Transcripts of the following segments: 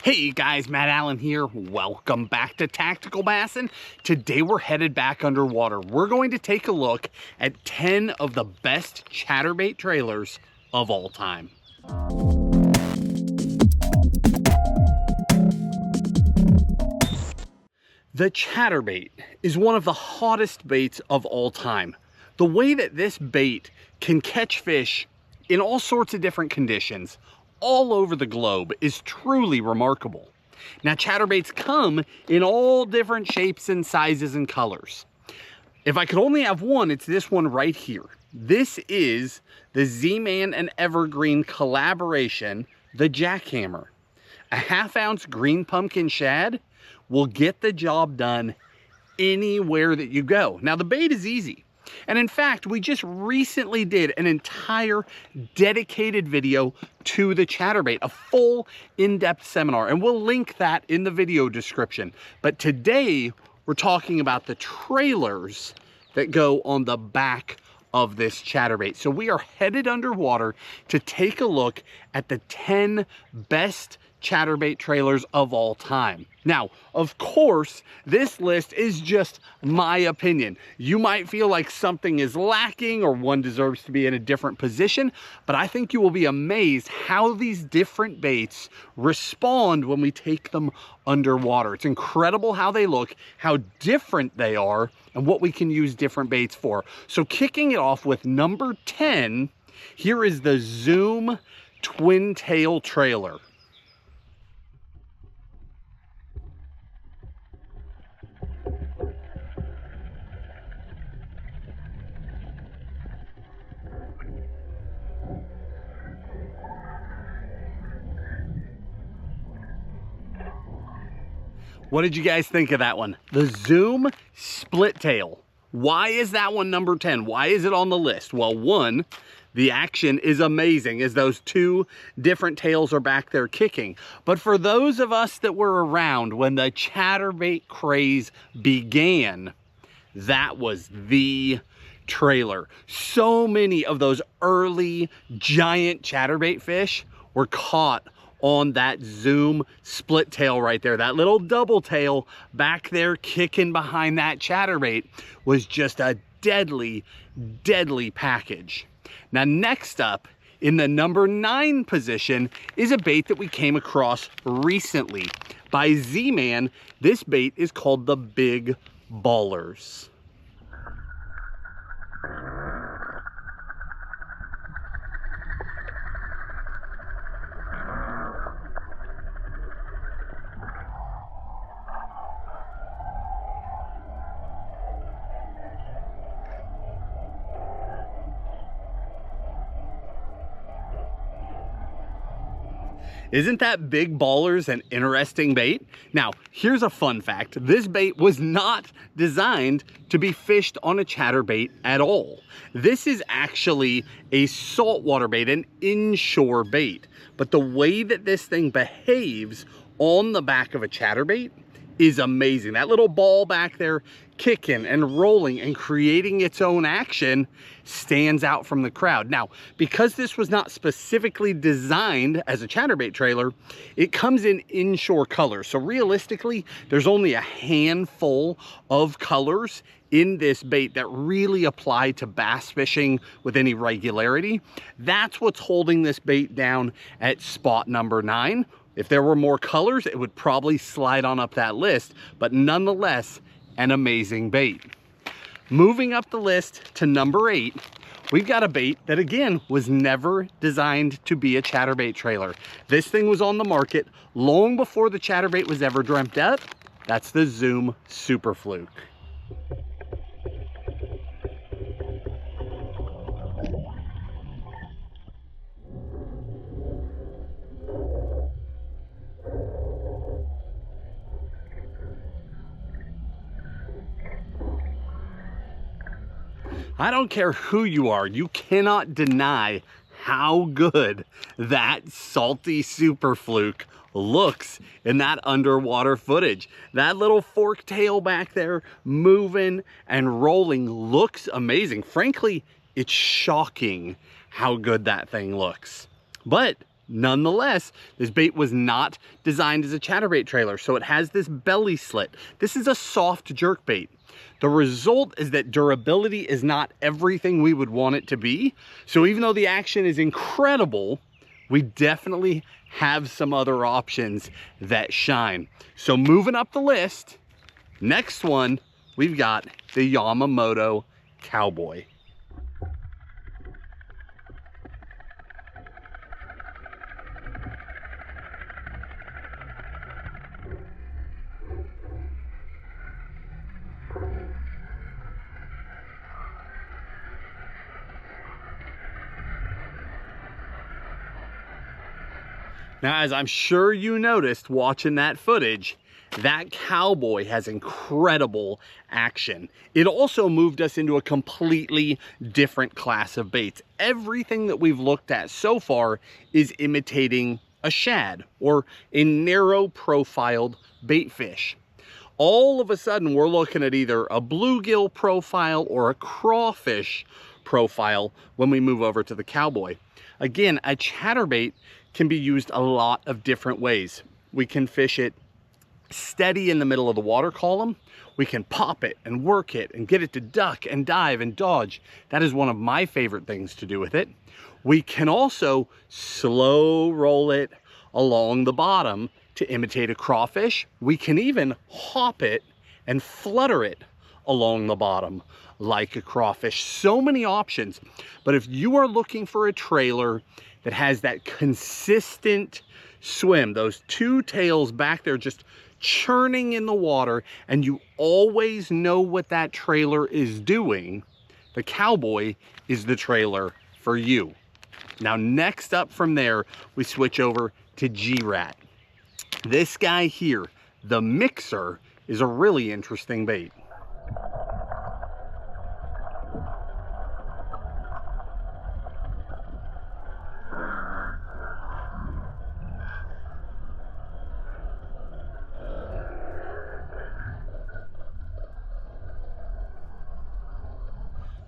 Hey guys, Matt Allen here. Welcome back to TacticalBassin. Today we're headed back underwater. We're going to take a look at 10 of the best chatterbait trailers of all time. The chatterbait is one of the hottest baits of all time. The way that this bait can catch fish in all sorts of different conditions all over the globe is truly remarkable. Now, chatterbaits come in all different shapes and sizes and colors. If I could only have one, it's this one right here. This is the Zman and Evergreen collaboration, the Jackhammer. A 1/2 ounce green pumpkin shad will get the job done anywhere that you go. Now, the bait is easy. And in fact, we just recently did an entire dedicated video to the chatterbait, a full in-depth seminar, and we'll link that in the video description. But today, we're talking about the trailers that go on the back of this chatterbait. So we are headed underwater to take a look at the 10 best chatterbait trailers of all time. Now, of course, this list is just my opinion. You might feel like something is lacking or one deserves to be in a different position, but I think you will be amazed how these different baits respond when we take them underwater. It's incredible how they look, how different they are, and what we can use different baits for. So kicking it off with number 10, here is the Zoom Twin Tail Trailer. What did you guys think of that one? The Zoom Split Tail. Why is that one number 10? Why is it on the list? Well, one, the action is amazing as those two different tails are back there kicking. But for those of us that were around when the chatterbait craze began, that was the trailer. So many of those early giant chatterbait fish were caught on that Zoom split tail right there. That little double tail back there kicking behind that chatterbait was just a deadly, deadly package. Now, next up in the number 9 position is a bait that we came across recently by Z-Man. This bait is called the Big Ballers. Isn't that Big Ballers an interesting bait? Now, here's a fun fact. This bait was not designed to be fished on a chatterbait at all. This is actually a saltwater bait, an inshore bait. But the way that this thing behaves on the back of a chatterbait is amazing. That little ball back there kicking and rolling and creating its own action stands out from the crowd. Now, because this was not specifically designed as a chatterbait trailer, it comes in inshore colors. So realistically, there's only a handful of colors in this bait that really apply to bass fishing with any regularity. That's what's holding this bait down at spot number 9. If there were more colors, it would probably slide on up that list, but nonetheless, an amazing bait. Moving up the list to number 8, we've got a bait that again was never designed to be a chatterbait trailer. This thing was on the market long before the chatterbait was ever dreamt up. That's the Zoom Super Fluke. I don't care who you are, you cannot deny how good that salty Super Fluke looks in that underwater footage. That little fork tail back there moving and rolling looks amazing. Frankly, it's shocking how good that thing looks. But Nonetheless, this bait was not designed as a chatterbait trailer, so it has this belly slit. This is a soft jerk bait. The result is that durability is not everything we would want it to be. So even though the action is incredible, we definitely have some other options that shine. So moving up the list, next one, we've got the Yamamoto Cowboy. Now, as I'm sure you noticed watching that footage, that Cowboy has incredible action. It also moved us into a completely different class of baits. Everything that we've looked at so far is imitating a shad or a narrow profiled bait fish. All of a sudden, we're looking at either a bluegill profile or a crawfish profile when we move over to the Cowboy. Again, a chatterbait can be used a lot of different ways. We can fish it steady in the middle of the water column. We can pop it and work it and get it to duck and dive and dodge. That is one of my favorite things to do with it. We can also slow roll it along the bottom to imitate a crawfish. We can even hop it and flutter it along the bottom like a crawfish. So many options. But if you are looking for a trailer that has that consistent swim, those two tails back there just churning in the water, and you always know what that trailer is doing, the Cowboy is the trailer for you. Now, next up from there, we switch over to G-Rat. This guy here, the Mixer, is a really interesting bait.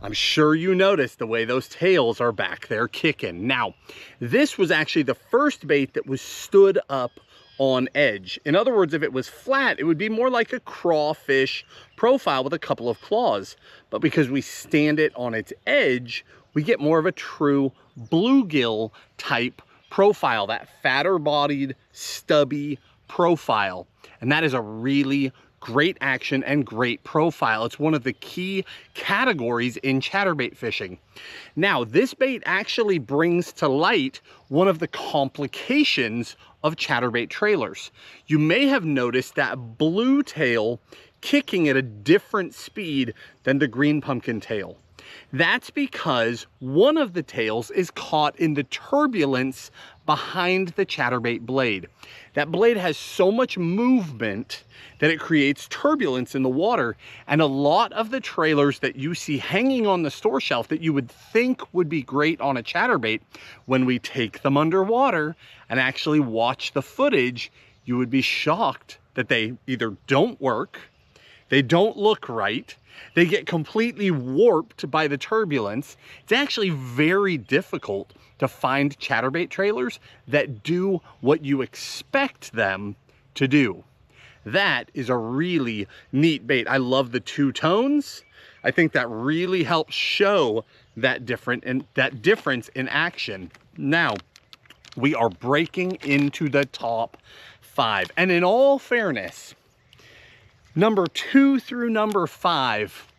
I'm sure you noticed the way those tails are back there kicking. Now, this was actually the first bait that was stood up on edge. In other words, if it was flat, it would be more like a crawfish profile with a couple of claws. But because we stand it on its edge, we get more of a true bluegill type profile, that fatter bodied, stubby profile. And that is a really great action and great profile. It's one of the key categories in chatterbait fishing. Now, this bait actually brings to light one of the complications of chatterbait trailers. You may have noticed that blue tail kicking at a different speed than the green pumpkin tail. That's because one of the tails is caught in the turbulence behind the chatterbait blade. That blade has so much movement that it creates turbulence in the water, and a lot of the trailers that you see hanging on the store shelf that you would think would be great on a chatterbait, when we take them underwater and actually watch the footage, you would be shocked that they either don't work, they don't look right, they get completely warped by the turbulence. It's actually very difficult to find chatterbait trailers that do what you expect them to do. That is a really neat bait. I love the two tones. I think that really helps show that difference in action. Now, we are breaking into the top 5. And in all fairness, number 2 through number 5,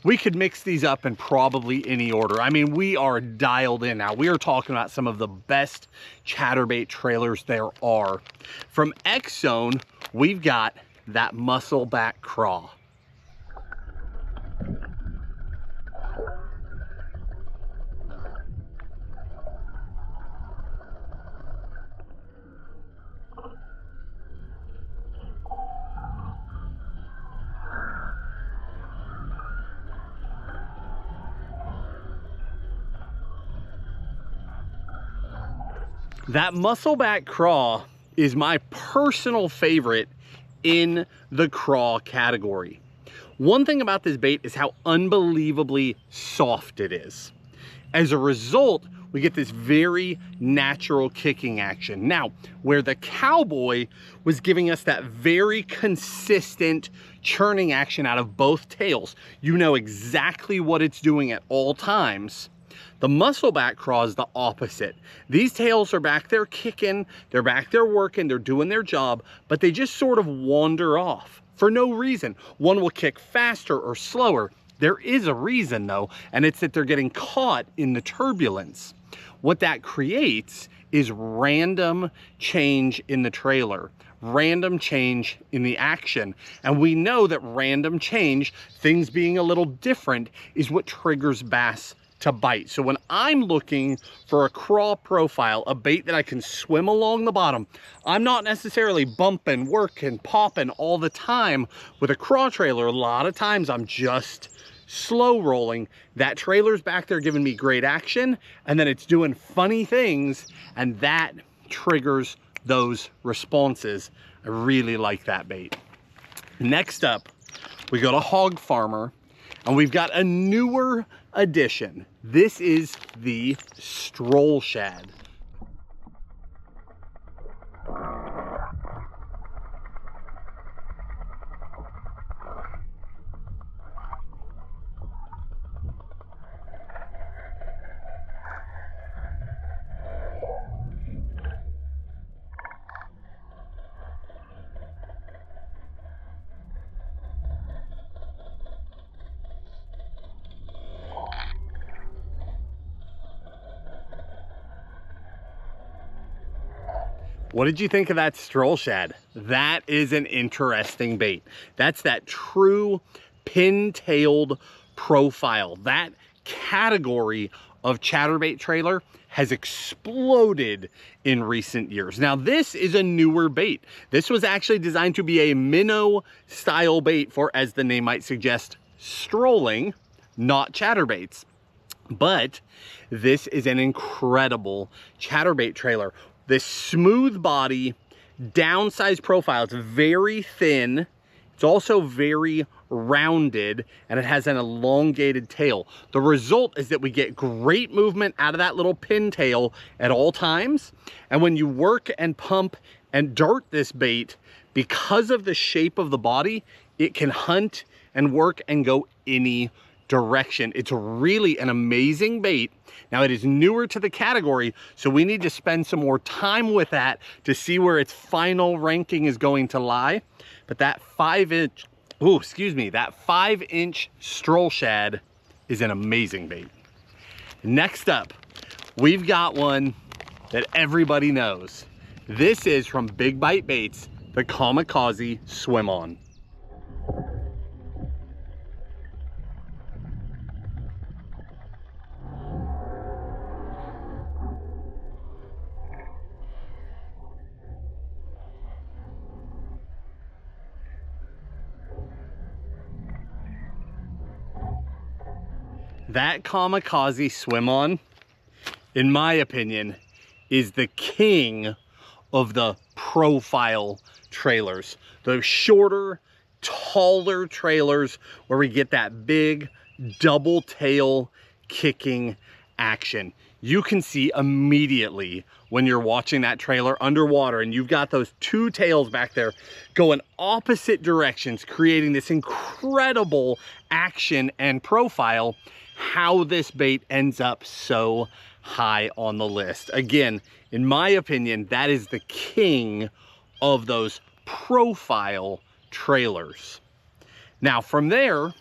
we could mix these up in probably any order. I mean, we are dialed in now. We are talking about some of the best chatterbait trailers there are. From Exone, we've got that muscleback craw. That muscleback craw is my personal favorite in the craw category. One thing about this bait is how unbelievably soft it is. As a result, we get this very natural kicking action. Now, where the cowboy was giving us that very consistent churning action out of both tails, you know exactly what it's doing at all times. The muscleback craw is the opposite. These tails are back there kicking, they're back there working, they're doing their job, but they just sort of wander off for no reason. One will kick faster or slower. There is a reason though, and it's that they're getting caught in the turbulence. What that creates is random change in the trailer, random change in the action. And we know that random change, things being a little different, is what triggers bass to bite. So when I'm looking for a craw profile, a bait that I can swim along the bottom, I'm not necessarily bumping, working, popping all the time with a craw trailer. A lot of times I'm just slow rolling. That trailer's back there giving me great action, and then it's doing funny things, and that triggers those responses. I really like that bait. Next up, we go to Hog Farmer, and we've got a newer addition. This is the Stroll shad. What did you think of that Stroll shad? That is an interesting bait. That's that true pin-tailed profile. That category of chatterbait trailer has exploded in recent years. Now, this is a newer bait. This was actually designed to be a minnow style bait for, as the name might suggest, strolling, not chatterbaits. But this is an incredible chatterbait trailer. This smooth body, downsized profile. It's very thin. It's also very rounded, and it has an elongated tail. The result is that we get great movement out of that little pin tail at all times. And when you work and pump and dart this bait, because of the shape of the body, it can hunt and work and go any direction. It's really an amazing bait. Now, it is newer to the category, so we need to spend some more time with that to see where its final ranking is going to lie. But that 5-inch, that 5-inch Stroll shad is an amazing bait. Next up, we've got one that everybody knows. This is from Big Bite Baits, the Kamicazi Swim On. That Kamicazi Swim On, in my opinion, is the king of the profile trailers. Those shorter, taller trailers where we get that big double tail kicking action. You can see immediately when you're watching that trailer underwater and you've got those two tails back there going opposite directions, creating this incredible action and profile, how this bait ends up so high on the list. Again, in my opinion, that is the king of those profile trailers. Now from there,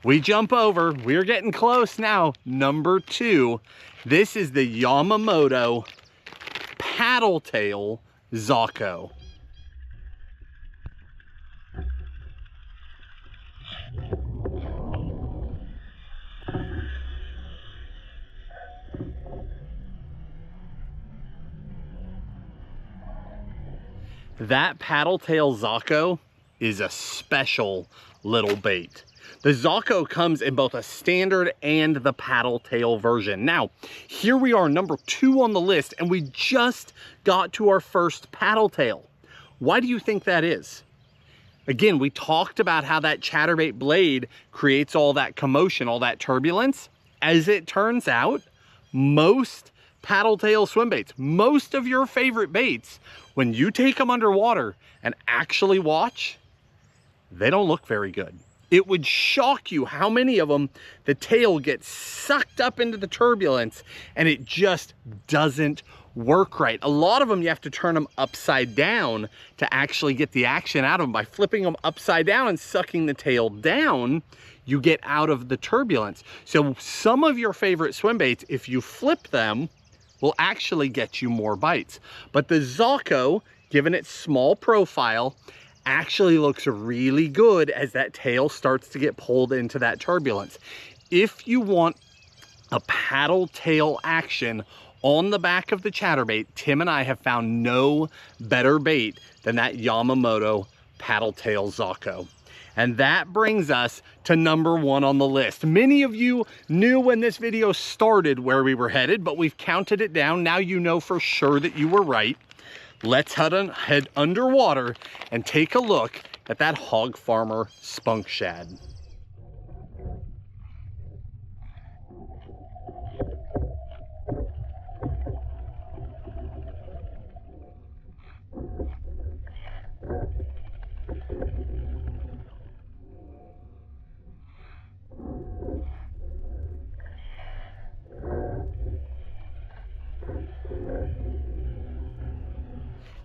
we jump over, we're getting close now, number 2. This is the Yamamoto paddle tail Zako. That paddle tail Zako is a special little bait. The Zako comes in both a standard and the paddle tail version. Now, here we are, number 2 on the list, and we just got to our first paddle tail. Why do you think that is? Again, we talked about how that chatterbait blade creates all that commotion, all that turbulence. As it turns out, most paddle tail swim baits, most of your favorite baits, when you take them underwater and actually watch, they don't look very good. It would shock you how many of them the tail gets sucked up into the turbulence and it just doesn't work right. A lot of them you have to turn them upside down to actually get the action out of them. By flipping them upside down and sucking the tail down, you get out of the turbulence. So some of your favorite swim baits, if you flip them, will actually get you more bites. But the Zako, given its small profile, actually looks really good as that tail starts to get pulled into that turbulence. If you want a paddle tail action on the back of the chatterbait, Tim and I have found no better bait than that Yamamoto paddle tail Zako. And that brings us to number 1 on the list. Many of you knew when this video started where we were headed, but we've counted it down. Now you know for sure that you were right. Let's head underwater and take a look at that Hog Farmer Spunk Shad.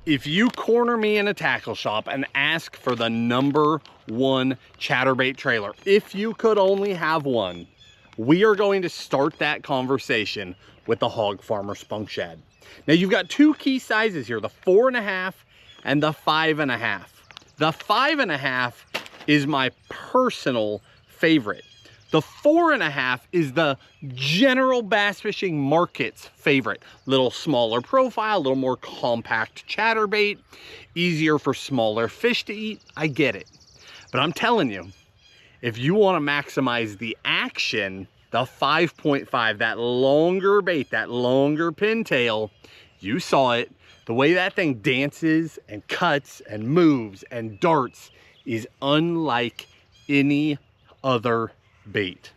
If you corner me in a tackle shop and ask for the number 1 chatterbait trailer, if you could only have one, we are going to start that conversation with the Hog Farmer Spunk Shad. Now you've got 2 key sizes here, the 4.5 and the 5.5. The 5.5 is my personal favorite. The 4.5 is the general bass fishing market's favorite. Little smaller profile, a little more compact chatterbait, easier for smaller fish to eat. I get it. But I'm telling you, if you want to maximize the action, the 5.5, that longer bait, that longer pintail, you saw it. The way that thing dances and cuts and moves and darts is unlike any other bait.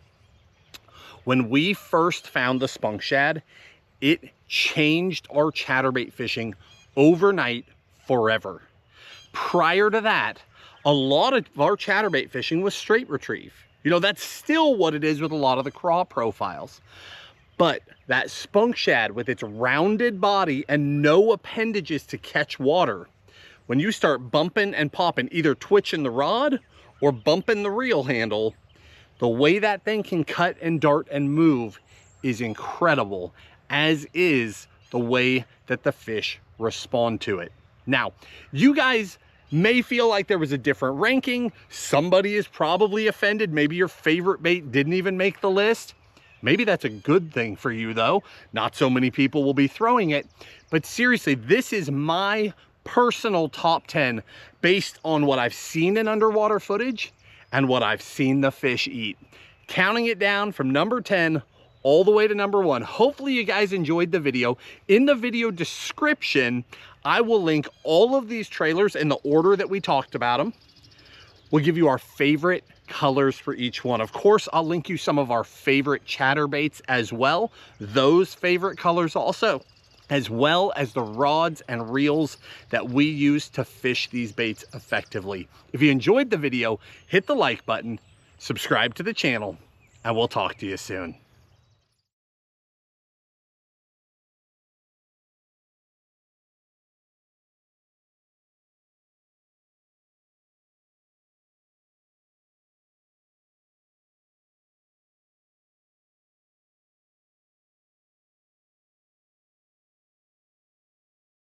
When we first found the Spunk Shad, it changed our chatterbait fishing overnight, forever. Prior to that, a lot of our chatterbait fishing was straight retrieve. You know, that's still what it is with a lot of the craw profiles. But that Spunk Shad with its rounded body and no appendages to catch water, when you start bumping and popping, either twitching the rod or bumping the reel handle, the way that thing can cut and dart and move is incredible, as is the way that the fish respond to it. Now, you guys may feel like there was a different ranking. Somebody is probably offended. Maybe your favorite bait didn't even make the list. Maybe that's a good thing for you though. Not so many people will be throwing it. But seriously, this is my personal top 10 based on what I've seen in underwater footage and what I've seen the fish eat. Counting it down from number 10 all the way to number 1. Hopefully you guys enjoyed the video. In the video description, I will link all of these trailers in the order that we talked about them. We'll give you our favorite colors for each one. Of course, I'll link you some of our favorite chatterbaits as well. Those favorite colors also, as well as the rods and reels that we use to fish these baits effectively. If you enjoyed the video, hit the like button, subscribe to the channel, and we'll talk to you soon.